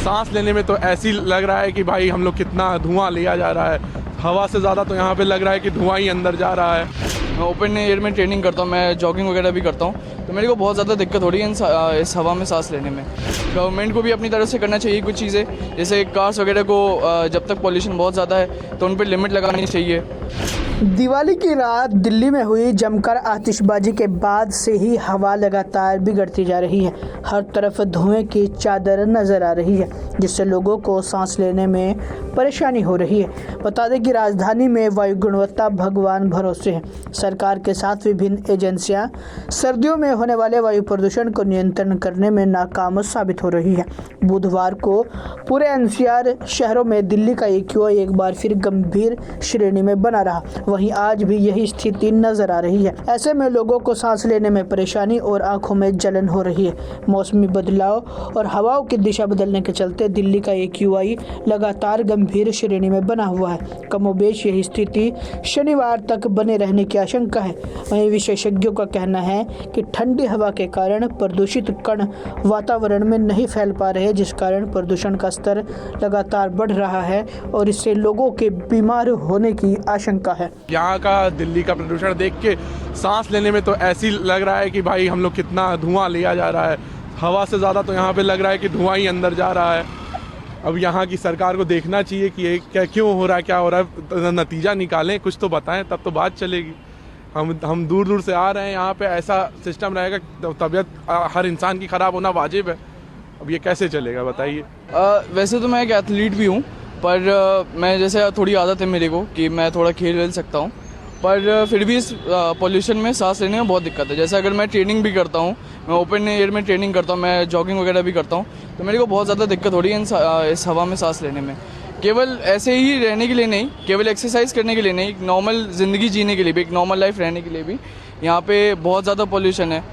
सांस लेने में तो ऐसी लग रहा है कि भाई हम लोग कितना धुआं लिया जा रहा है, हवा से ज़्यादा तो यहाँ पे लग रहा है कि धुआं ही अंदर जा रहा है। मैं ओपन एयर में ट्रेनिंग करता हूँ, मैं जॉगिंग वगैरह भी करता हूँ, तो मेरे को बहुत ज़्यादा दिक्कत हो रही है इस हवा में सांस लेने में। गवर्नमेंट को भी अपनी तरफ से करना चाहिए कुछ चीज़ें, जैसे कार्स वगैरह को जब तक पॉल्यूशन बहुत ज़्यादा है तो उन पर लिमिट लगानी चाहिए। दिवाली की रात दिल्ली में हुई जमकर आतिशबाजी के बाद से ही हवा लगातार बिगड़ती जा रही है। हर तरफ धुएं की चादर नजर आ रही है, जिससे लोगों को सांस लेने में परेशानी हो रही है। बता दें कि राजधानी में वायु गुणवत्ता भगवान भरोसे है। सरकार के साथ विभिन्न एजेंसियां सर्दियों में होने वाले वायु प्रदूषण को नियंत्रण करने में नाकाम साबित हो रही है। बुधवार को पूरे एनसीआर शहरों में दिल्ली का AQI एक बार फिर गंभीर श्रेणी में बना रहा। वहीं आज भी यही स्थिति नजर आ रही है। ऐसे में लोगों को सांस लेने में परेशानी और आंखों में जलन हो रही है। मौसमी बदलाव और हवाओं की दिशा बदलने के चलते दिल्ली का AQI लगातार गंभीर श्रेणी में बना हुआ है। कमोबेश यही स्थिति शनिवार तक बने रहने की आशंका है। वहीं विशेषज्ञों का कहना है कि ठंडी हवा के कारण प्रदूषित कण वातावरण में नहीं फैल पा रहे, जिस कारण प्रदूषण का स्तर लगातार बढ़ रहा है और इससे लोगों के बीमार होने की आशंका है। यहाँ का दिल्ली का प्रदूषण देख के सांस लेने में तो ऐसी लग रहा है कि भाई हम लोग कितना धुआं लिया जा रहा है, हवा से ज़्यादा तो यहाँ पे लग रहा है कि धुआं ही अंदर जा रहा है। अब यहाँ की सरकार को देखना चाहिए कि ये क्या क्यों हो रहा है, क्या हो रहा है, नतीजा निकालें, कुछ तो बताएं, तब तो बात चलेगी। हम दूर दूर से आ रहे हैं, यहाँ पे ऐसा सिस्टम रहेगा, तबीयत हर इंसान की ख़राब होना वाजिब है। अब ये कैसे चलेगा बताइए। वैसे तो मैं एक एथलीट भी हूँ, पर मैं जैसे थोड़ी आदत है मेरे को कि मैं थोड़ा खेल वेल सकता हूँ, पर फिर भी इस पॉल्यूशन में सांस लेने में बहुत दिक्कत है। जैसे अगर मैं ट्रेनिंग भी करता हूँ, मैं ओपन एयर में ट्रेनिंग करता हूँ, मैं जॉगिंग वगैरह भी करता हूँ, तो मेरे को बहुत ज़्यादा दिक्कत हो रही है इस हवा में सांस लेने में। केवल ऐसे ही रहने के लिए नहीं, केवल एक्सरसाइज करने के लिए नहीं, एक नॉर्मल ज़िंदगी जीने के लिए भी, एक नॉर्मल लाइफ रहने के लिए भी यहाँ पे बहुत ज़्यादा पॉल्यूशन है।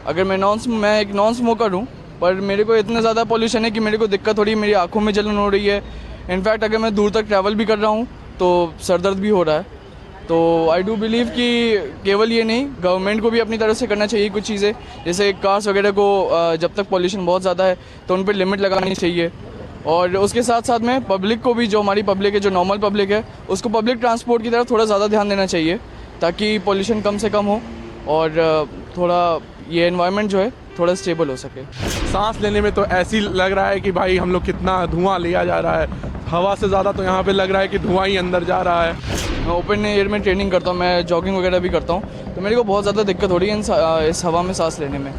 अगर मैं एक नॉन स्मोकर हूँ, पर मेरे को इतना ज़्यादा पॉल्यूशन है कि मेरे को दिक्कत हो रही है, मेरी आँखों में जलन हो रही है। इनफैक्ट अगर मैं दूर तक ट्रैवल भी कर रहा हूँ तो सर दर्द भी हो रहा है। तो आई डू बिलीव कि केवल ये नहीं, गवर्नमेंट को भी अपनी तरफ से करना चाहिए कुछ चीज़ें, जैसे कार्स वगैरह को जब तक पॉल्यूशन बहुत ज़्यादा है तो उन पर लिमिट लगानी चाहिए। और उसके साथ साथ में पब्लिक को भी, जो हमारी पब्लिक है, जो नॉर्मल पब्लिक है, उसको पब्लिक ट्रांसपोर्ट की तरफ थोड़ा ज़्यादा ध्यान देना चाहिए, ताकि पॉल्यूशन कम से कम हो और थोड़ा ये एनवायरनमेंट जो है थोड़ा स्टेबल हो सके। सांस लेने में तो ऐसी लग रहा है कि भाई हम लोग कितना धुआं लिया जा रहा है, हवा से ज़्यादा तो यहाँ पे लग रहा है कि धुआं ही अंदर जा रहा है। मैं ओपन एयर में ट्रेनिंग करता हूँ, मैं जॉगिंग वगैरह भी करता हूँ, तो मेरे को बहुत ज़्यादा दिक्कत हो रही है इस हवा में सांस लेने में।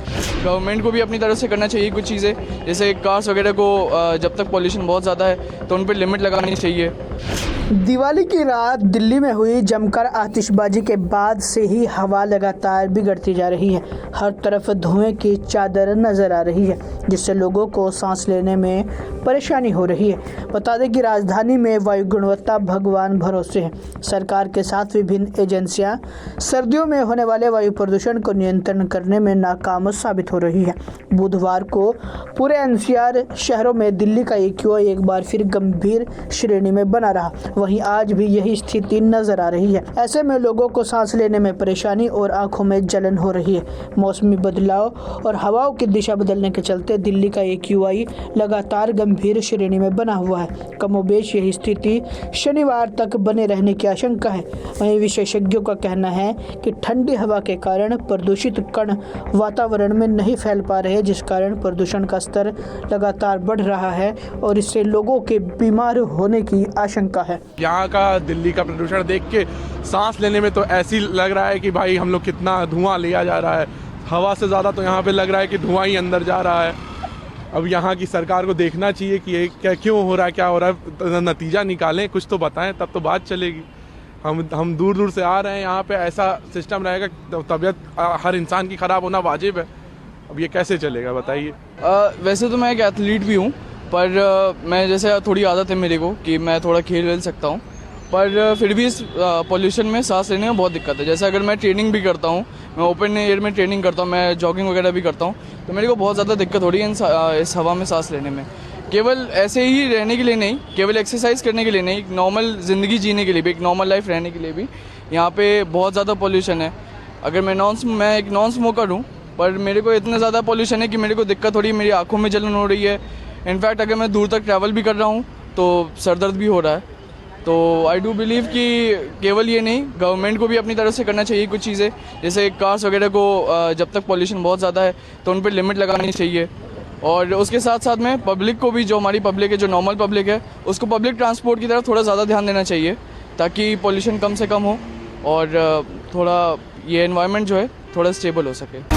गवर्नमेंट को भी अपनी तरफ से करना चाहिए कुछ चीज़ें, जैसे कार्स वगैरह को जब तक पॉल्यूशन बहुत ज़्यादा है तो उन पर लिमिट लगानी चाहिए। दिवाली की रात दिल्ली में हुई जमकर आतिशबाजी के बाद से ही हवा लगातार बिगड़ती जा रही है। हर तरफ धुएं की चादर नजर आ रही है, जिससे लोगों को सांस लेने में परेशानी हो रही है। बता दें कि राजधानी में वायु गुणवत्ता भगवान भरोसे है। सरकार के साथ विभिन्न एजेंसियां सर्दियों में होने वाले वायु प्रदूषण को नियंत्रण करने में नाकाम साबित हो रही है। बुधवार को पूरे एनसीआर शहरों में दिल्ली का AQI एक बार फिर गंभीर श्रेणी में बना रहा। वहीं आज भी यही स्थिति नजर आ रही है। ऐसे में लोगों को सांस लेने में परेशानी और आंखों में जलन हो रही है। मौसमी बदलाव और हवाओं की दिशा बदलने के चलते दिल्ली का AQI लगातार गंभीर श्रेणी में बना हुआ है। कमोबेश यही स्थिति शनिवार तक बने रहने की आशंका है। वहीं विशेषज्ञों का कहना है कि ठंडी हवा के कारण प्रदूषित कण वातावरण में नहीं फैल पा रहे, जिस कारण प्रदूषण का स्तर लगातार बढ़ रहा है और इससे लोगों के बीमार होने की आशंका है। यहाँ का दिल्ली का प्रदूषण देख के सांस लेने में तो ऐसी लग रहा है कि भाई हम लोग कितना धुआं लिया जा रहा है, हवा से ज़्यादा तो यहाँ पे लग रहा है कि धुआं ही अंदर जा रहा है। अब यहाँ की सरकार को देखना चाहिए कि ये क्या क्यों हो रहा है, क्या हो रहा है, नतीजा निकालें, कुछ तो बताएं, तब तो बात चलेगी। हम दूर दूर से आ रहे हैं, यहाँ पे ऐसा सिस्टम रहेगा, तबीयत हर इंसान की ख़राब होना वाजिब है। अब ये कैसे चलेगा बताइए। वैसे तो मैं एक एथलीट भी हूँ, पर मैं जैसे थोड़ी आदत है मेरे को कि मैं थोड़ा खेल वेल सकता हूँ, पर फिर भी इस पॉल्यूशन में सांस लेने में बहुत दिक्कत है। जैसे अगर मैं ट्रेनिंग भी करता हूँ, मैं ओपन एयर में ट्रेनिंग करता हूँ, मैं जॉगिंग वगैरह भी करता हूँ, तो मेरे को बहुत ज़्यादा दिक्कत हो रही है इस हवा में सांस लेने में। केवल ऐसे ही रहने के लिए नहीं, केवल एक्सरसाइज करने के लिए नहीं, एक नॉर्मल ज़िंदगी जीने के लिए भी, एक नॉर्मल लाइफ रहने के लिए भी यहाँ पे बहुत ज़्यादा पॉल्यूशन है। अगर मैं एक नॉन स्मोकर हूँ, पर मेरे को इतना ज़्यादा पॉल्यूशन है कि मेरे को दिक्कत हो रही है, मेरी आँखों में जलन हो रही है। इनफैक्ट अगर मैं दूर तक ट्रैवल भी कर रहा हूँ तो सर दर्द भी हो रहा है। तो आई डू बिलीव कि केवल ये नहीं, गवर्नमेंट को भी अपनी तरफ से करना चाहिए कुछ चीज़ें, जैसे कार्स वगैरह को जब तक पॉल्यूशन बहुत ज़्यादा है तो उन पर लिमिट लगानी चाहिए। और उसके साथ साथ में पब्लिक को भी, जो हमारी पब्लिक है, जो नॉर्मल पब्लिक है, उसको पब्लिक ट्रांसपोर्ट की तरफ थोड़ा ज़्यादा ध्यान देना चाहिए ताकि पॉल्यूशन कम से कम हो और थोड़ा ये एनवायरनमेंट जो है थोड़ा स्टेबल हो सके।